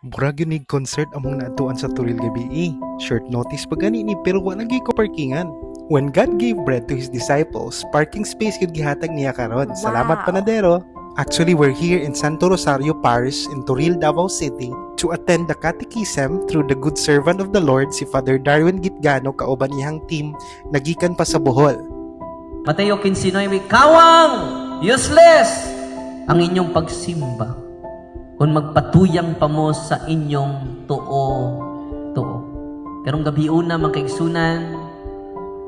Murag yun concert among naatuan sa Turil gabi. Short notice pa gani ni pero wala gi ko parkingan. When God gave bread to His disciples, parking space yun gihatag niya karon. Salamat panadero. Actually, we're here in Santo Rosario Parish in Turil, Davao City to attend the catechism through the good servant of the Lord, si Father Darwin Gitgano, kauban niyang team, nagikan pa sa Bohol. Mateo 15:9, kawang useless ang inyong pagsimba kung magpatuyang pa mo sa inyong tuo. Karong gabi una magkaigsunan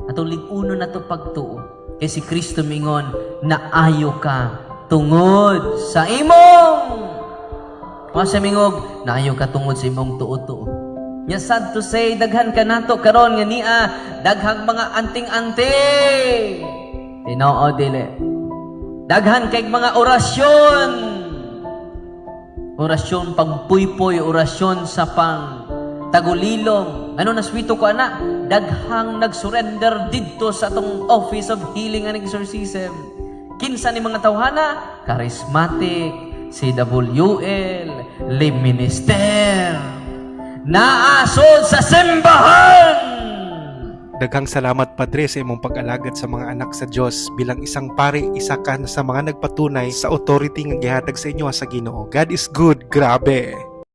atong lig-uno na to pagtuo. Kay si Kristo mingon na ayo ka tungod sa imong. Masa mingog na ayo ka tungod sa imong tuo. Nya sad to say daghan ka nato karon nga niya daghang mga anting-anting. Tinoo dili. Daghan kay mga orasyon. Orasyon pagpuypoy, orasyon sa pang tagulilong. Ano naswito ko ana? Daghang nagsurrender didto sa atong Office of Healing and Exorcism. Kinsa ni mga tawhana? Charismatic, CWL, Lay Minister. Naasod sa simbahan! Daghang salamat Padre sa imong pag-alagad sa mga anak sa Dios. Bilang isang pare, isa ka na sa mga nagpatunay sa authority nga gihatag sa inyo sa Ginoo. God is good, grabe.